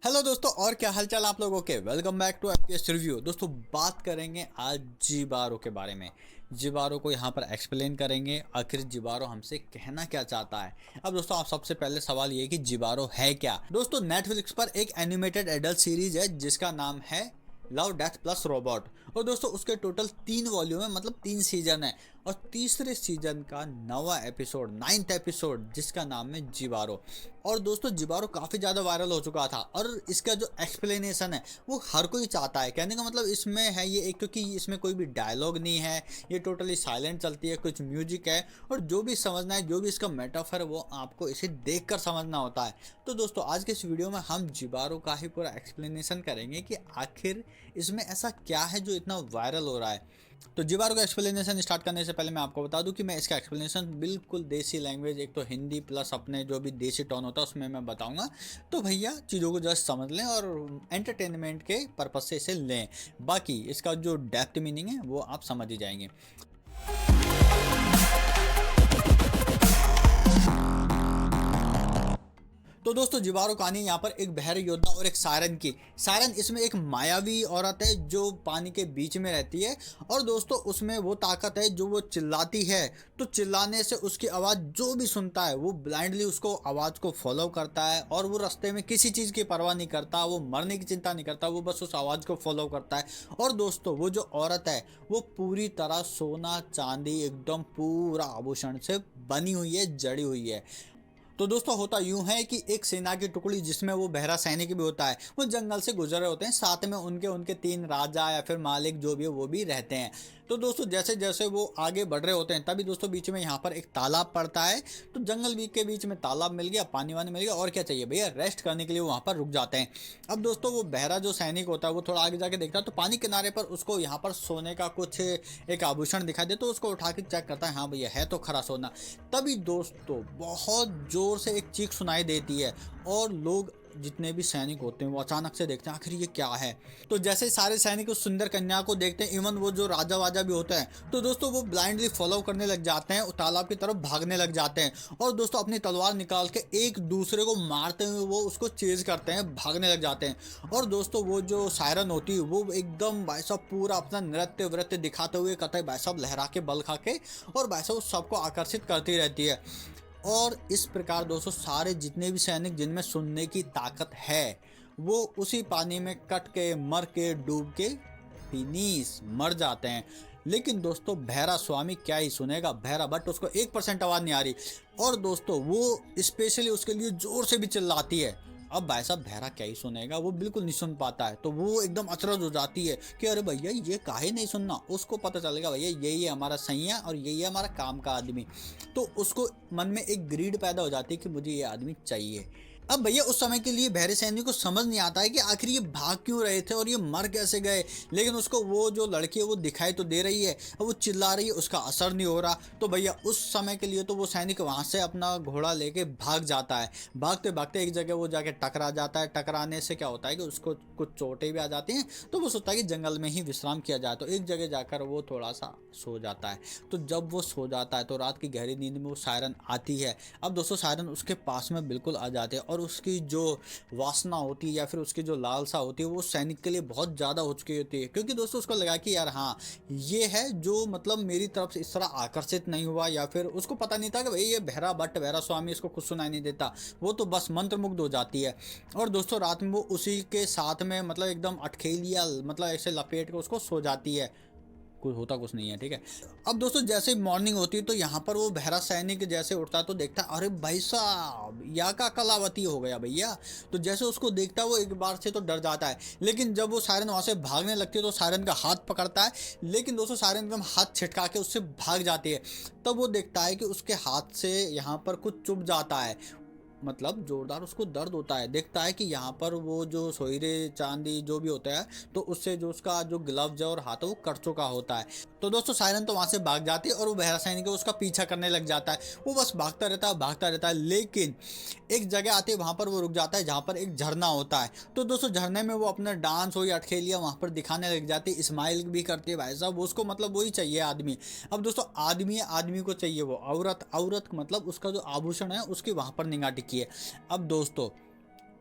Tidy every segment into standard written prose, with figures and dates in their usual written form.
Hello दोस्तों, और क्या हालचाल आप लोगों के। Welcome back to FPS review. दोस्तों बात करेंगे आज जिबारो के बारे में। जिबारो को यहाँ पर एक्सप्लेन करेंगे, आखिर जिबारो हमसे कहना क्या चाहता है। अब दोस्तों आप सबसे पहले सवाल ये कि जिबारो है क्या। दोस्तों नेटफ्लिक्स पर एक एनिमेटेड एडल्ट सीरीज है जिसका नाम है लव डेथ प्लस रोबोट। और दोस्तों उसके टोटल 3 वॉल्यूम है, मतलब 3 सीजन है। और तीसरे सीजन का 9वां एपिसोड, 9th एपिसोड, जिसका नाम है जिबारो। और दोस्तों जिबारो काफ़ी ज़्यादा वायरल हो चुका था और इसका जो एक्सप्लेनेशन है वो हर कोई चाहता है। कहने का मतलब इसमें है ये एक, क्योंकि इसमें कोई भी डायलॉग नहीं है, ये टोटली साइलेंट चलती है, कुछ म्यूजिक है और जो भी समझना है, जो भी इसका मेटाफर है, वो आपको इसे देख कर समझना होता है। तो दोस्तों आज के इस वीडियो में हम जिबारो का ही पूरा एक्सप्लेनेशन करेंगे कि आखिर इसमें ऐसा क्या है जो इतना वायरल हो रहा है। तो जिबारो का एक्सप्लेनेशन स्टार्ट करने से पहले मैं आपको बता दूं कि मैं इसका एक्सप्लेनेशन बिल्कुल देसी लैंग्वेज, एक तो हिंदी प्लस अपने जो भी देसी टोन होता है उसमें मैं बताऊंगा। तो भैया चीज़ों को जस्ट समझ लें और एंटरटेनमेंट के पर्पज से इसे लें। बाकी इसका जो डेप्थ मीनिंग है वो आप समझ ही जाएंगे। तो दोस्तों जिबारो कहानी यहाँ पर एक बहरे योद्धा और एक सायरन की। सायरन इसमें एक मायावी औरत है जो पानी के बीच में रहती है। और दोस्तों उसमें वो ताकत है जो वो चिल्लाती है, तो चिल्लाने से उसकी आवाज़ जो भी सुनता है वो ब्लाइंडली उसको आवाज़ को फॉलो करता है और वो रास्ते में किसी चीज़ की परवाह नहीं करता, वो मरने की चिंता नहीं करता, वो बस उस आवाज़ को फॉलो करता है। और दोस्तों वो जो औरत है वो पूरी तरह सोना चांदी एकदम पूरा आभूषण से बनी हुई है, जड़ी हुई है। तो दोस्तों होता यूं है कि एक सेना की टुकड़ी जिसमें वो बहरा सैनिक भी होता है, वो जंगल से गुजर रहे होते हैं, साथ में उनके उनके 3 राजा या फिर मालिक जो भी है वो भी रहते हैं। तो दोस्तों जैसे जैसे वो आगे बढ़ रहे होते हैं तभी दोस्तों बीच में यहाँ पर एक तालाब पड़ता है। तो जंगल के बीच में तालाब मिल गया, पानी वानी मिल गया, और क्या चाहिए भैया, रेस्ट करने के लिए वहाँ पर रुक जाते हैं। अब दोस्तों वो बहरा जो सैनिक होता है वो थोड़ा आगे जाके देखता है तो पानी किनारे पर उसको यहाँ पर सोने का कुछ एक आभूषण दिखाई दे, तो उसको उठा के चेक करता है, हाँ भैया है तो खरा सोना। तभी दोस्तों बहुत जोर से एक चीख सुनाई देती है और लोग जितने भी सैनिक होते हैं वो अचानक से देखते हैं आखिर ये क्या है। तो जैसे सारे सैनिक उस सुंदर कन्या को देखते हैं, इवन वो जो राजा वाजा भी होता है, तो दोस्तों वो ब्लाइंडली फॉलो करने लग जाते हैं, तालाब की तरफ भागने लग जाते हैं। और दोस्तों अपनी तलवार निकाल के एक दूसरे को मारते हुए वो उसको चेज करते हैं, भागने लग जाते हैं। और दोस्तों वो जो सायरन होती है वो एकदम भाई साहब पूरा अपना नृत्य वृत्य दिखाते हुए कतई भाई साहब लहरा के बल खा के और भाई साहब सबको आकर्षित करती रहती है। और इस प्रकार दोस्तों सारे जितने भी सैनिक जिनमें सुनने की ताकत है वो उसी पानी में कट के मर के डूब के फिनिश मर जाते हैं। लेकिन दोस्तों बहरा स्वामी क्या ही सुनेगा, बहरा बट उसको 1% आवाज़ नहीं आ रही। और दोस्तों वो स्पेशली उसके लिए जोर से भी चिल्लाती है। अब भाई साहब बहरा क्या ही सुनेगा, वो बिल्कुल नहीं सुन पाता है। तो वो एकदम अचरज हो जाती है कि अरे भैया ये काहे नहीं सुनना। उसको पता चलेगा भैया यही है हमारा सैया और यही है हमारा काम का आदमी। तो उसको मन में एक ग्रीड पैदा हो जाती है कि मुझे ये आदमी चाहिए। अब भैया उस समय के लिए बहरे सैनिक को समझ नहीं आता है कि आखिर ये भाग क्यों रहे थे और ये मर कैसे गए। लेकिन उसको वो जो लड़की है वो दिखाई तो दे रही है और वो चिल्ला रही है, उसका असर नहीं हो रहा। तो भैया उस समय के लिए तो वो सैनिक वहाँ से अपना घोड़ा लेके भाग जाता है। भागते भागते एक जगह वो जाके टकरा जाता है। टकराने से क्या होता है कि उसको कुछ चोटें भी आ जाती हैं, तो वो सोचता है कि जंगल में ही विश्राम किया जाए। तो एक जगह जाकर वो थोड़ा सा सो जाता है। तो जब वो सो जाता है तो रात की गहरी नींद में वो सायरन आती है। अब दोस्तों सायरन उसके पास में बिल्कुल आ जाते हैं और उसकी जो वासना होती है या फिर उसकी जो लालसा होती है वो सैनिक के लिए बहुत ज़्यादा हो चुकी होती है, क्योंकि दोस्तों उसको लगा कि यार हाँ ये है जो मतलब मेरी तरफ से इस तरह आकर्षित नहीं हुआ, या फिर उसको पता नहीं था कि भाई ये बहरा बट बहरा स्वामी इसको कुछ सुनाई नहीं देता। वो तो बस मंत्रमुग्ध हो जाती है। और दोस्तों रात में वो उसी के साथ में मतलब एकदम अटखेलिया मतलब ऐसे लपेट के उसको सो जाती है। कुछ होता कुछ नहीं है, ठीक है। अब दोस्तों जैसे मॉर्निंग होती है तो यहाँ पर वो बहरा सैनिक जैसे उठता है तो देखता है अरे भाई साहब या का कलावती हो गया भैया। तो जैसे उसको देखता है वो एक बार से तो डर जाता है, लेकिन जब वो सायरन वहाँ से भागने लगती है तो सायरन का हाथ पकड़ता है। लेकिन दोस्तों सायरन एकदम हाथ छिटका के उससे भाग जाती है। तब वो देखता है कि उसके हाथ से यहाँ पर कुछ चुभ जाता है, मतलब जोरदार उसको दर्द होता है। देखता है कि यहाँ पर वो जो सोयरे चांदी जो भी होता है तो उससे जो उसका जो ग्लव्स है और हाथ है वो कट चुका होता है। तो दोस्तों सायरन तो वहाँ से भाग जाती है और वो बहरा सैनिक उसका पीछा करने लग जाता है। वो बस भागता रहता है भागता रहता है, लेकिन एक जगह आती है वहाँ पर वो रुक जाता है जहाँ पर एक झरना होता है। तो दोस्तों झरने में वो अपना डांस हो या अटखेलियाँ वहाँ पर दिखाने लग जाती है, स्माइल भी करती है भाई साहब। उसको मतलब वही चाहिए आदमी। अब दोस्तों आदमी आदमी को चाहिए वो औरत औरत मतलब उसका जो आभूषण है उसकी वहाँ पर निगाह टिकी है। अब दोस्तों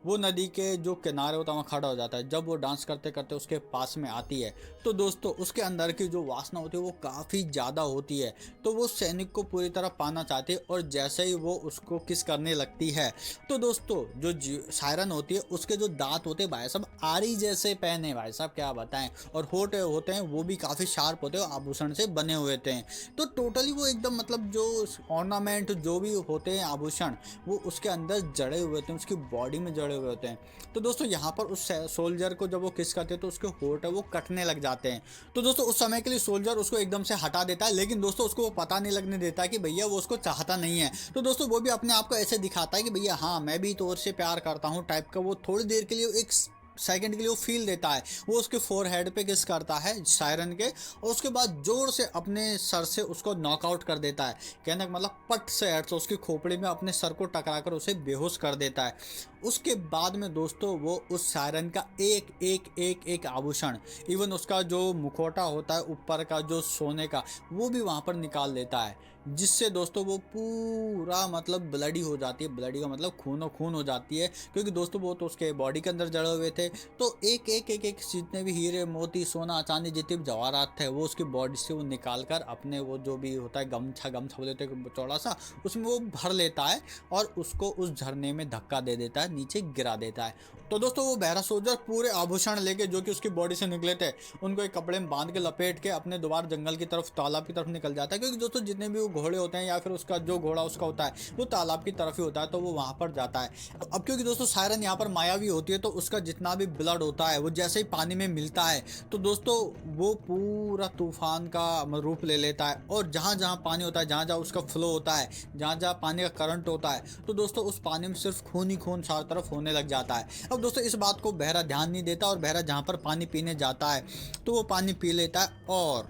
वो नदी के जो किनारे होता है वहाँ खड़ा हो जाता है। जब वो डांस करते करते उसके पास में आती है तो दोस्तों उसके अंदर की जो वासना होती है वो काफ़ी ज़्यादा होती है। तो वो सैनिक को पूरी तरह पाना चाहती है और जैसे ही वो उसको किस करने लगती है तो दोस्तों जो सायरन होती है उसके जो दांत होते हैं भाई साहब आरी जैसे पहने, भाई साहब क्या बताएं। और होठ होते हैं वो भी काफ़ी शार्प होते हैं, आभूषण से बने हुए थे। तो टोटली वो एकदम मतलब जो ऑर्नामेंट जो भी होते हैं आभूषण वो उसके अंदर जड़े हुए थे, उसकी बॉडी में जड़े हुए होते हैं। तो दोस्तों यहाँ पर उस सोल्जर को जब वो किस करते हैं तो उसके होठ है वो कटने लग जाते हैं। तो दोस्तों उस समय के लिए सोल्जर उसको एकदम से हटा देता है, लेकिन दोस्तों उसको वो पता नहीं लगने देता कि भैया वो उसको चाहता नहीं है। तो दोस्तों वो भी अपने आप को ऐसे दिखाता है कि भैया हाँ मैं भी तो से प्यार करता हूँ टाइप का। वो थोड़ी देर के लिए एक सेकंड के लिए वो फील देता है, वो उसके फोरहेड पे किस करता है सायरन के, और उसके बाद जोर से अपने सर से उसको नॉकआउट कर देता है। कहने का मतलब पट से हेड से उसकी खोपड़ी में अपने सर को टकराकर उसे बेहोश कर देता है। उसके बाद में दोस्तों वो उस सायरन का एक एक एक एक आभूषण, इवन उसका जो मुखौटा होता है ऊपर का जो सोने का, वो भी वहाँ पर निकाल देता है, जिससे दोस्तों वो पूरा मतलब ब्लडी हो जाती है। ब्लडी का मतलब खूनो खून हो जाती है, क्योंकि दोस्तों वो तो उसके बॉडी के अंदर जड़े हुए थे। तो एक एक एक एक जितने भी हीरे मोती सोना चांदी जितने भी जवाहरात थे वो उसकी बॉडी से वो निकाल कर अपने वो जो भी होता है गमछा गमछा बोलते हैं चौड़ा सा, उसमें वो भर लेता है और उसको उस झरने में धक्का दे देता है, नीचे गिरा देता है। तो दोस्तों वो बहरा सोल्जर पूरे आभूषण लेके जो कि उसकी बॉडी से निकले थे उनको एक कपड़े में बांध के लपेट के अपने दोबारा जंगल की तरफ तालाब की तरफ निकल जाता है, क्योंकि दोस्तों जितने भी वो घोड़े होते हैं या फिर उसका जो घोड़ा उसका होता है वो तालाब की तरफ ही होता है, तो वो वहां पर जाता है। अब क्योंकि दोस्तों सायरन यहाँ पर मायावी होती है तो उसका जितना भी ब्लड होता है वो जैसे ही पानी में मिलता है तो दोस्तों वो पूरा तूफान का रूप ले लेता है, और जहाँ जहाँ पानी होता है, जहाँ जहाँ उसका फ्लो होता है, जहाँ जहाँ पानी का करंट होता है, तो दोस्तों उस पानी में सिर्फ खून ही खून चारों तरफ होने लग जाता है। अब दोस्तों इस बात को बहरा ध्यान नहीं देता और बहरा जहाँ पर पानी पीने जाता है तो वो पानी पी लेता है, और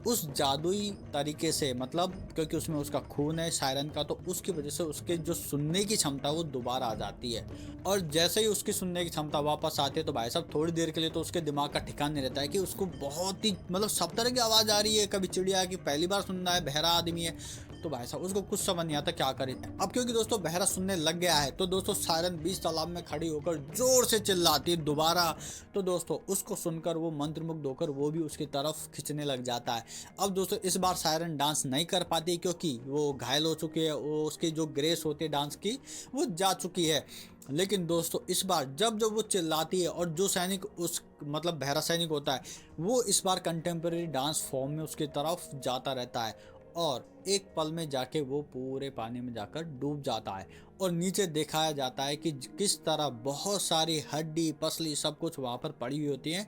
उस जादुई तरीके से मतलब क्योंकि उसमें उसका खून है सायरन का, तो उसकी वजह से उसके जो सुनने की क्षमता वो दोबारा आ जाती है। और जैसे ही उसकी सुनने की क्षमता वापस आती है तो भाई साहब थोड़ी देर के लिए तो उसके दिमाग का ठिकाना नहीं रहता है कि उसको बहुत ही मतलब सब तरह की आवाज़ आ रही है, कभी चिड़िया की पहली बार सुनना है, बहरा आदमी है, तो भाई साहब उसको कुछ समझ नहीं आता क्या करे। अब क्योंकि दोस्तों बहरा सुनने लग गया है तो दोस्तों सायरन बीच तालाब में खड़ी होकर जोर से चिल्लाती है दोबारा। तो दोस्तों उसको सुनकर वो मंत्रमुग्ध होकर वो भी उसकी तरफ खींचने लग जाता है। अब दोस्तों इस बार सायरन डांस नहीं कर पाती क्योंकि वो घायल हो चुकी है, वो उसकी जो ग्रेस होती है डांस की वो जा चुकी है। लेकिन दोस्तों इस बार जब जब वो चिल्लाती है और जो सैनिक उस मतलब बहरा सैनिक होता है वो इस बार कंटेम्प्रेरी डांस फॉर्म में उसकी तरफ जाता रहता है, और एक पल में जाके वो पूरे पानी में जाकर डूब जाता है। और नीचे दिखाया जाता है कि किस तरह बहुत सारी हड्डी पसली सब कुछ वहाँ पर पड़ी हुई होती है,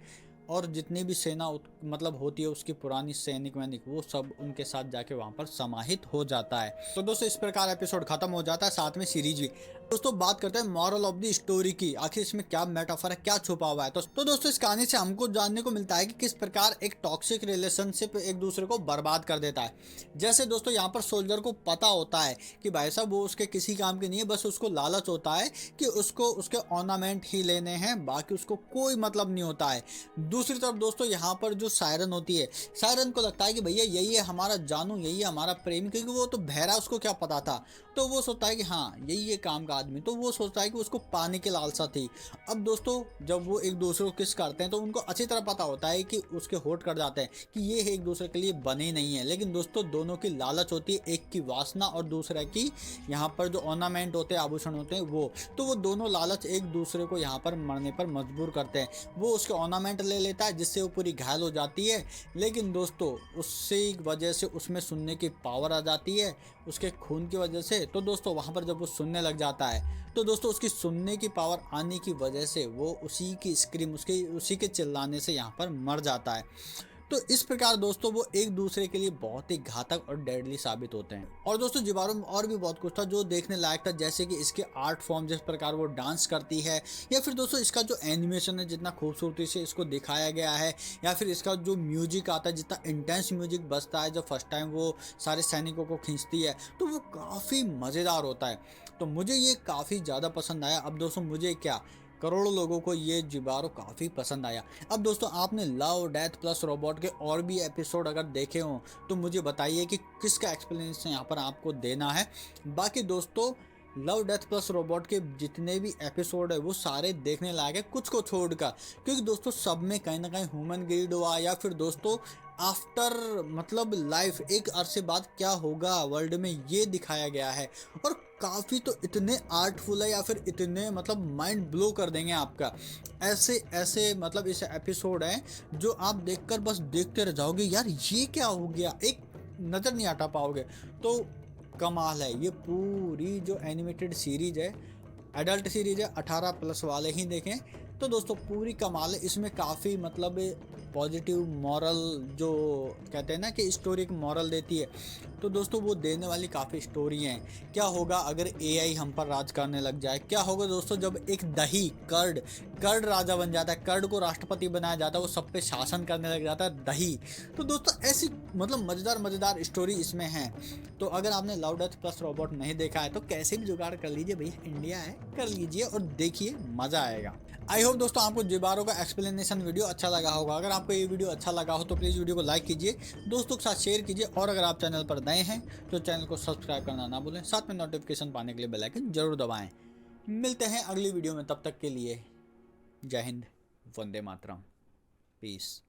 और जितनी भी सेना मतलब होती है उसकी पुरानी सैनिक वैनिक वो सब उनके साथ जाके वहाँ पर समाहित हो जाता है। तो दोस्तों इस प्रकार एपिसोड खत्म हो जाता है, साथ में सीरीज भी। दोस्तों बात करते हैं मॉरल ऑफ द स्टोरी की, आखिर इसमें क्या मेटाफर है, क्या छुपा हुआ है। तो दोस्तों इस कहानी से हमको जानने को मिलता है कि किस प्रकार एक टॉक्सिक रिलेशनशिप एक दूसरे को बर्बाद कर देता है। जैसे दोस्तों यहाँ पर सोल्जर को पता होता है कि भाई साहब वो उसके किसी काम के नहीं है, बस उसको लालच होता है कि उसको उसके ऑर्नामेंट ही लेने हैं, बाकी उसको कोई मतलब नहीं होता है। दूसरी तरफ दोस्तों यहाँ पर जो सायरन होती है, सायरन को लगता है कि भैया यही है हमारा जानू, यही है हमारा प्रेमी, क्योंकि वो तो बहरा उसको क्या पता था। तो वो सोचता है कि हाँ यही है काम का आदमी, तो वो सोचता है कि उसको पाने की लालसा थी। अब दोस्तों जब वो एक दूसरे को किस करते हैं तो उनको अच्छी तरह पता होता है कि उसके होठ कट जाते हैं कि ये एक दूसरे के लिए बने नहीं है, लेकिन दोस्तों दोनों की लालच होती है, एक की वासना और दूसरे की यहाँ पर जो ऑर्नामेंट होते हैं आभूषण होते हैं वो। तो वो दोनों लालच एक दूसरे को यहाँ पर मरने पर मजबूर करते हैं। वो उसके ऑर्नामेंट ले लेता है जिससे वो पूरी घायल हो जाती है, लेकिन दोस्तों उससे वजह से उसमें सुनने की पावर आ जाती है उसके खून की वजह से। तो दोस्तों वहाँ पर जब वो सुनने लग जाता है तो दोस्तों उसकी सुनने की पावर आने की वजह से वो उसी की स्क्रीम उसी के चिल्लाने से यहाँ पर मर जाता है। तो इस प्रकार दोस्तों वो एक दूसरे के लिए बहुत ही घातक और डेडली साबित होते हैं। और दोस्तों जिबारो में और भी बहुत कुछ था जो देखने लायक था, जैसे कि इसके आर्ट फॉर्म जिस प्रकार वो डांस करती है, या फिर दोस्तों इसका जो एनिमेशन है जितना खूबसूरती से इसको दिखाया गया है, या फिर इसका जो म्यूजिक आता है जितना इंटेंस म्यूजिक बजता है जब फर्स्ट टाइम वो सारे सैनिकों को खींचती है, तो वो काफ़ी मज़ेदार होता है। तो मुझे ये काफ़ी ज़्यादा पसंद आया। अब दोस्तों मुझे क्या करोड़ों लोगों को ये जिबारो काफ़ी पसंद आया। अब दोस्तों आपने लव डेथ प्लस रोबोट के और भी एपिसोड अगर देखे हों तो मुझे बताइए कि किसका एक्सप्लेनेशन यहाँ पर आपको देना है। बाकी दोस्तों लव डेथ प्लस रोबोट के जितने भी एपिसोड है वो सारे देखने लायक है, कुछ को छोड़कर, क्योंकि दोस्तों सब में कहीं ना कहीं ह्यूमन ग्रीड हुआ या फिर दोस्तों आफ्टर मतलब लाइफ एक अरसे बाद क्या होगा वर्ल्ड में ये दिखाया गया है। और काफ़ी तो इतने आर्टफुल है या फिर इतने मतलब माइंड ब्लो कर देंगे आपका, ऐसे ऐसे मतलब इस एपिसोड है जो आप देखकर बस देखते रह जाओगे, यार ये क्या हो गया, एक नज़र नहीं हटा पाओगे। तो कमाल है ये पूरी जो एनिमेटेड सीरीज है, एडल्ट सीरीज है, 18+ वाले ही देखें। तो दोस्तों पूरी कमाल है, इसमें काफ़ी मतलब पॉजिटिव मॉरल जो कहते हैं ना कि स्टोरी एक मॉरल देती है, तो दोस्तों वो देने वाली काफ़ी स्टोरी हैं। क्या होगा अगर एआई हम पर राज करने लग जाए, क्या होगा दोस्तों जब एक दही कर्ड कर्ड राजा बन जाता है, कर्ड को राष्ट्रपति बनाया जाता है, वो सब पे शासन करने लग जाता है दही। तो दोस्तों ऐसी मतलब मज़ेदार मज़ेदार स्टोरी इसमें है। तो अगर आपने लव डेथ प्लस रोबोट नहीं देखा है तो कैसे भी जुगाड़ कर लीजिए भैया, इंडिया है, कर लीजिए और देखिए, मज़ा आएगा। आई होप दोस्तों आपको जिबारो का एक्सप्लेनेशन वीडियो अच्छा लगा होगा। अगर आपको ये वीडियो अच्छा लगा हो तो प्लीज़ वीडियो को लाइक कीजिए, दोस्तों के साथ शेयर कीजिए, और अगर आप चैनल पर नए हैं तो चैनल को सब्सक्राइब करना ना भूलें, साथ में नोटिफिकेशन पाने के लिए बेल आइकन जरूर दबाएं। मिलते हैं अगली वीडियो में, तब तक के लिए जय हिंद, वंदे मातरम, पीस।